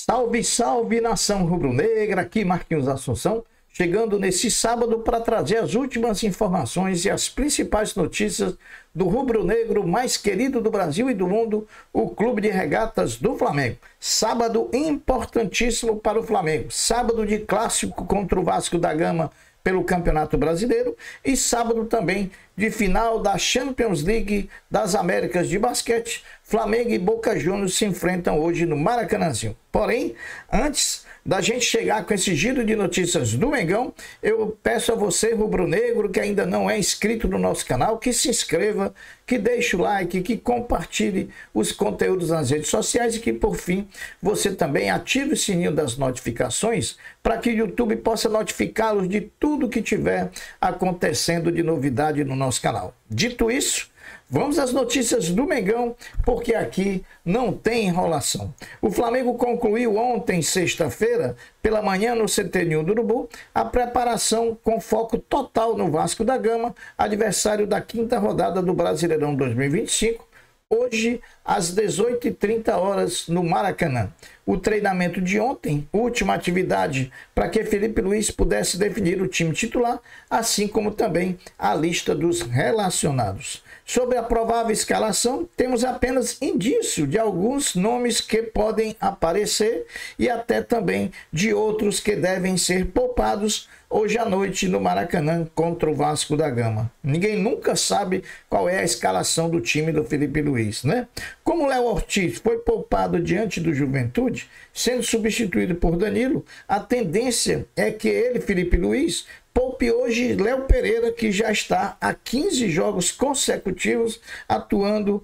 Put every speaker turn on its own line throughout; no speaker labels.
Salve, salve, nação rubro-negra, aqui Marquinhos Assunção, chegando nesse sábado para trazer as últimas informações e as principais notícias do rubro-negro mais querido do Brasil e do mundo, o Clube de Regatas do Flamengo. Sábado importantíssimo para o Flamengo, sábado de clássico contra o Vasco da Gama pelo Campeonato Brasileiro e sábado também de final da Champions League das Américas de basquete. Flamengo e Boca Juniors se enfrentam hoje no Maracanãzinho. Porém, antes da gente chegar com esse giro de notícias do Mengão, eu peço a você, rubro-negro, que ainda não é inscrito no nosso canal, que se inscreva, que deixe o like, que compartilhe os conteúdos nas redes sociais e que, por fim, você também ative o sininho das notificações para que o YouTube possa notificá-los de tudo que tiver acontecendo de novidade no nosso canal. Dito isso, vamos às notícias do Mengão, porque aqui não tem enrolação. O Flamengo concluiu ontem, sexta-feira, pela manhã no CT Ninho do Urubu, a preparação com foco total no Vasco da Gama, adversário da quinta rodada do Brasileirão 2025, hoje às 18h30 no Maracanã. O treinamento de ontem, última atividade para que Felipe Luiz pudesse definir o time titular, assim como também a lista dos relacionados. Sobre a provável escalação, temos apenas indício de alguns nomes que podem aparecer e até também de outros que devem ser poupados hoje à noite no Maracanã contra o Vasco da Gama. Ninguém nunca sabe qual é a escalação do time do Felipe Luiz, né? Como o Léo Ortiz foi poupado diante do Juventude, sendo substituído por Danilo, a tendência é que ele, Felipe Luiz, poupe hoje Léo Pereira, que já está há 15 jogos consecutivos atuando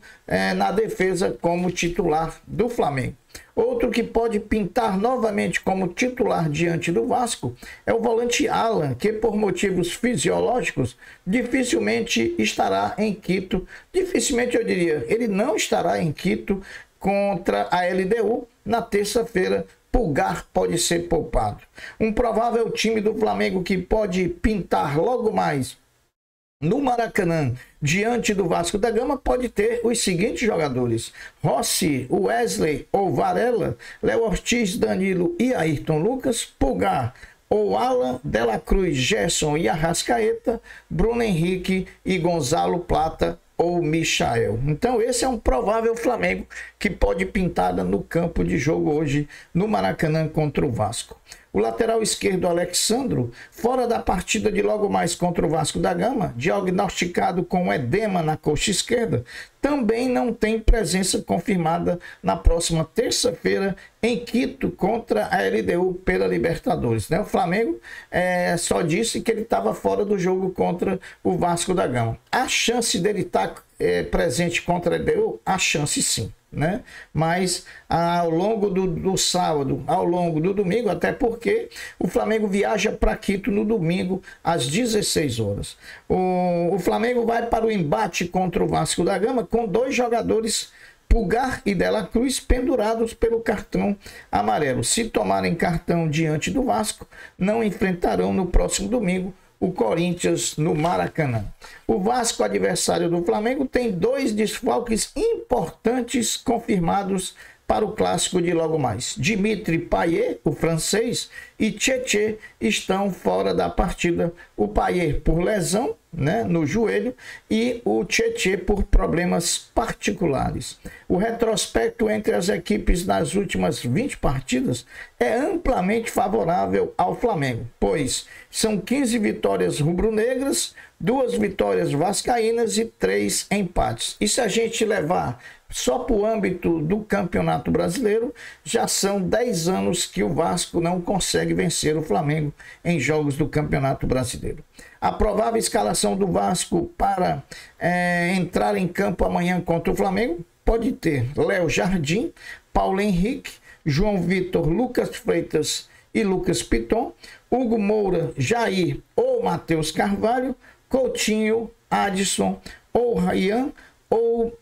na defesa como titular do Flamengo. Outro que pode pintar novamente como titular diante do Vasco é o volante Alan, que por motivos fisiológicos dificilmente estará em Quito. Dificilmente eu diria, ele não estará em Quito contra a LDU na terça-feira. Pulgar pode ser poupado. Um provável time do Flamengo que pode pintar logo mais no Maracanã, diante do Vasco da Gama, pode ter os seguintes jogadores: Rossi, Wesley ou Varela, Léo Ortiz, Danilo e Ayrton Lucas, Pulgar ou Alan, Dela Cruz, Gerson e Arrascaeta, Bruno Henrique e Gonzalo Plata ou Michael. Então esse é um provável Flamengo que pode pintar no campo de jogo hoje no Maracanã contra o Vasco. O lateral esquerdo Alexandro, fora da partida de logo mais contra o Vasco da Gama, diagnosticado com edema na coxa esquerda, também não tem presença confirmada na próxima terça-feira em Quito contra a LDU pela Libertadores. O Flamengo só disse que ele estava fora do jogo contra o Vasco da Gama. A chance dele estar presente contra a LDU? A chance sim. Mas ao longo do sábado, ao longo do domingo, até porque o Flamengo viaja para Quito no domingo às 16 horas. O Flamengo vai para o embate contra o Vasco da Gama com dois jogadores, Pulgar e Dela Cruz, pendurados pelo cartão amarelo. Se tomarem cartão diante do Vasco, não enfrentarão no próximo domingo o Corinthians no Maracanã. O Vasco, adversário do Flamengo, tem dois desfalques importantes confirmados para o clássico de logo mais. Dimitri Payet, o francês, e Tietê estão fora da partida. O Payet por lesão, no joelho, e o Tietê por problemas particulares. O retrospecto entre as equipes nas últimas 20 partidas é amplamente favorável ao Flamengo, pois são 15 vitórias rubro-negras, 2 vitórias vascaínas e 3 empates. E se a gente levar só para o âmbito do Campeonato Brasileiro, já são 10 anos que o Vasco não consegue vencer o Flamengo em jogos do Campeonato Brasileiro. A provável escalação do Vasco para entrar em campo amanhã contra o Flamengo pode ter Léo Jardim, Paulo Henrique, João Vitor, Lucas Freitas e Lucas Piton, Hugo Moura, Jair ou Matheus Carvalho, Coutinho, Adson ou Ryan ou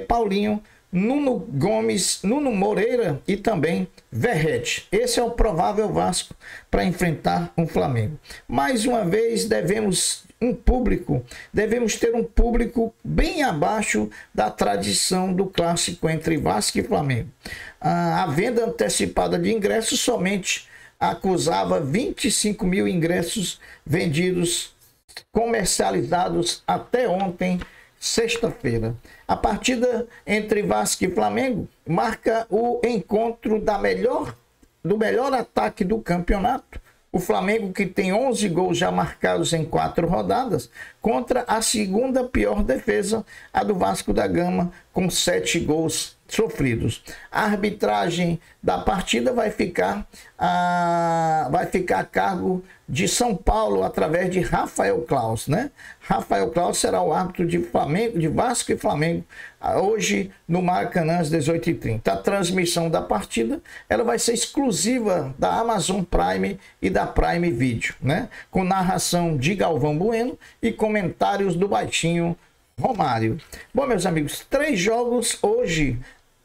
Paulinho, Nuno Gomes, Nuno Moreira e também Verrete. Esse é o provável Vasco para enfrentar um Flamengo. Mais uma vez devemos devemos ter um público bem abaixo da tradição do clássico entre Vasco e Flamengo. A venda antecipada de ingressos somente acusava 25 mil ingressos vendidos, comercializados até ontem, sexta-feira. A partida entre Vasco e Flamengo marca o encontro do melhor ataque do campeonato. O Flamengo, que tem 11 gols já marcados em 4 rodadas, contra a segunda pior defesa, a do Vasco da Gama, com 7 gols sofridos. A arbitragem da partida vai ficar a cargo de São Paulo, através de Rafael Claus, né? Rafael Claus será o árbitro de Vasco e Flamengo, hoje no Maracanã, às 18h30. A transmissão da partida ela vai ser exclusiva da Amazon Prime e da Prime Video, né? Com narração de Galvão Bueno e comentários do Baixinho Romário. Bom, meus amigos, 3 jogos hoje,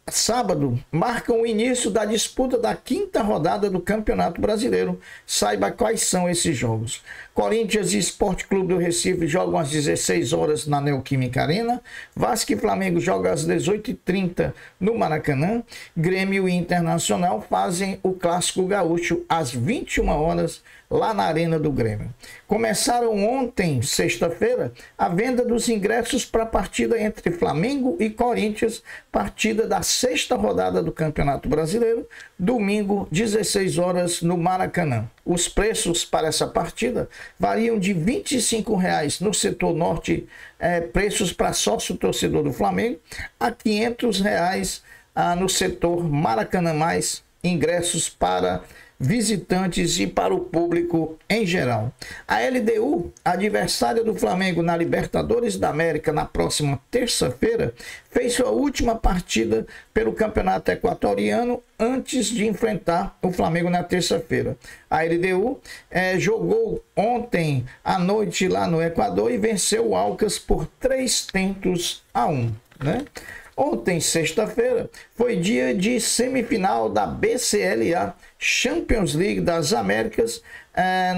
sábado, marcam o início da disputa da 5ª rodada do Campeonato Brasileiro. Saiba quais são esses jogos. Corinthians e Sport Clube do Recife jogam às 16 horas na Neoquímica Arena. Vasco e Flamengo jogam às 18h30 no Maracanã. Grêmio e Internacional fazem o Clássico Gaúcho às 21 horas lá na Arena do Grêmio. Começaram ontem, sexta-feira, a venda dos ingressos para a partida entre Flamengo e Corinthians, partida da 6ª rodada do Campeonato Brasileiro, domingo, 16 horas no Maracanã. Os preços para essa partida variam de R$ 25,00 no setor norte, preços para sócio torcedor do Flamengo, a R$ 500,00 no setor Maracanã+, ingressos para visitantes e para o público em geral. A LDU, adversária do Flamengo na Libertadores da América na próxima terça-feira, fez sua última partida pelo Campeonato Equatoriano antes de enfrentar o Flamengo na terça-feira. A LDU jogou ontem à noite lá no Equador e venceu o Alcas por 3-1, né? Ontem, sexta-feira, foi dia de semifinal da BCLA Champions League das Américas.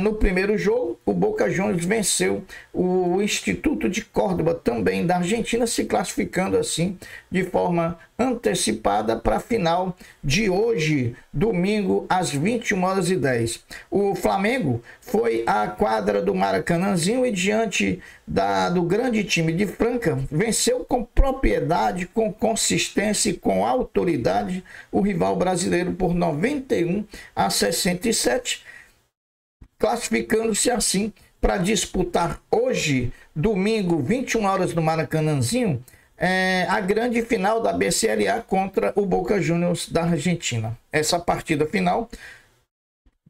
No primeiro jogo, o Boca Juniors venceu o Instituto de Córdoba, também da Argentina, se classificando assim de forma antecipada para a final de hoje, domingo, às 21h10. O Flamengo foi à quadra do Maracanãzinho e, diante do grande time de Franca, venceu com propriedade, com consistência e com autoridade o rival brasileiro por 91-67, classificando-se assim para disputar hoje, domingo, 21 horas no Maracanãzinho, a grande final da BCLA contra o Boca Juniors da Argentina. Essa partida final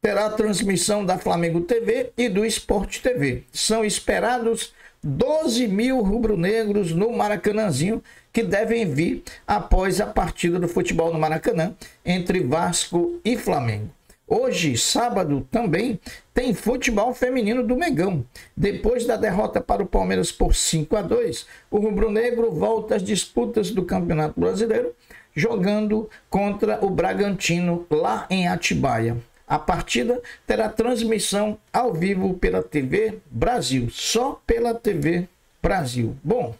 terá a transmissão da Flamengo TV e do Sport TV. São esperados 12 mil rubro-negros no Maracanãzinho, que devem vir após a partida do futebol no Maracanã entre Vasco e Flamengo. Hoje, sábado, também tem futebol feminino do Mengão. Depois da derrota para o Palmeiras por 5-2, o rubro-negro volta às disputas do Campeonato Brasileiro, jogando contra o Bragantino lá em Atibaia. A partida terá transmissão ao vivo pela TV Brasil, só pela TV Brasil. Bom,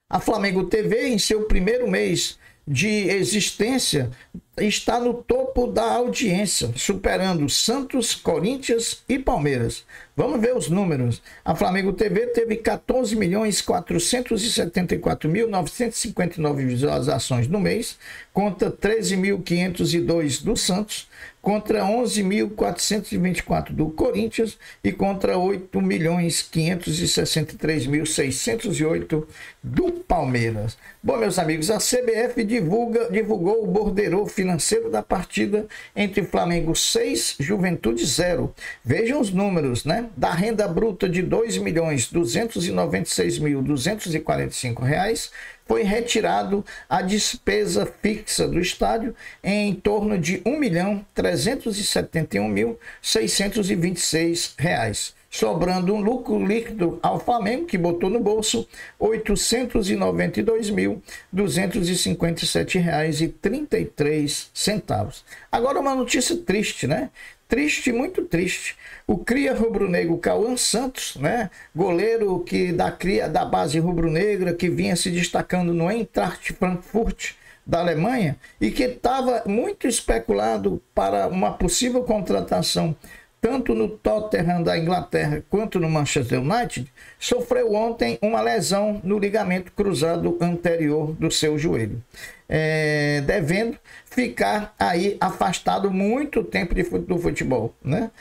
a Flamengo TV, em seu primeiro mês de existência, está no topo da audiência, superando Santos, Corinthians e Palmeiras. Vamos ver os números. A Flamengo TV teve 14.474.959 visualizações no mês, contra 13.502 do Santos, contra 11.424 do Corinthians e contra 8.563.608 do Palmeiras. Bom, meus amigos, a CBF divulgou o borderô financeiro da partida entre Flamengo 6, Juventude 0. Vejam os números, né? Da renda bruta de R$ 2.296.245, foi retirado a despesa fixa do estádio em torno de R$ 1.371.626, sobrando um lucro líquido ao Flamengo, que botou no bolso R$ 892.257,33. Agora uma notícia triste, né? triste, muito triste. O cria rubro-negro Cauã Santos, né? Goleiro que da base rubro-negra, que vinha se destacando no Eintracht Frankfurt da Alemanha e que estava muito especulado para uma possível contratação tanto no Tottenham da Inglaterra quanto no Manchester United, sofreu ontem uma lesão no ligamento cruzado anterior do seu joelho, devendo ficar aí afastado muito tempo do futebol, né?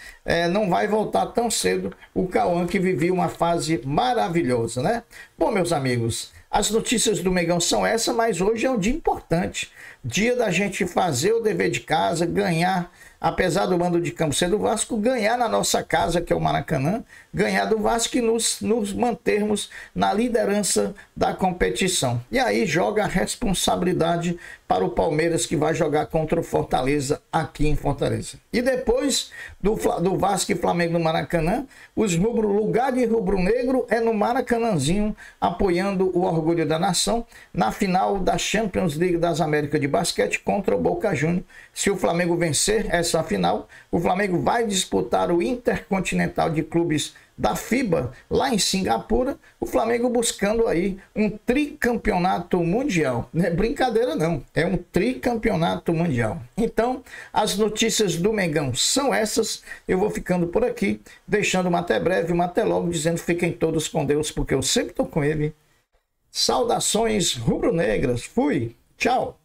Não vai voltar tão cedo o Cauã, que vivia uma fase maravilhosa, né? Bom, meus amigos, as notícias do Mengão são essas, mas hoje é um dia importante, dia da gente fazer o dever de casa, ganhar, apesar do mando de campo ser do Vasco, ganhar na nossa casa, que é o Maracanã, ganhar do Vasco e nos mantermos na liderança da competição. E aí joga a responsabilidade para o Palmeiras, que vai jogar contra o Fortaleza aqui em Fortaleza. E depois do Vasco e Flamengo no Maracanã, lugar de rubro-negro é no Maracanãzinho, apoiando o orgulho da nação, na final da Champions League das Américas de basquete contra o Boca Juniors. Se o Flamengo vencer essa final, o Flamengo vai disputar o Intercontinental de Clubes da FIBA, lá em Singapura, o Flamengo buscando aí um tricampeonato mundial. Não é brincadeira não, é um tricampeonato mundial. Então, as notícias do Mengão são essas. Eu vou ficando por aqui, deixando uma até breve, uma até logo, dizendo fiquem todos com Deus, porque eu sempre estou com ele. Saudações rubro-negras. Fui, tchau.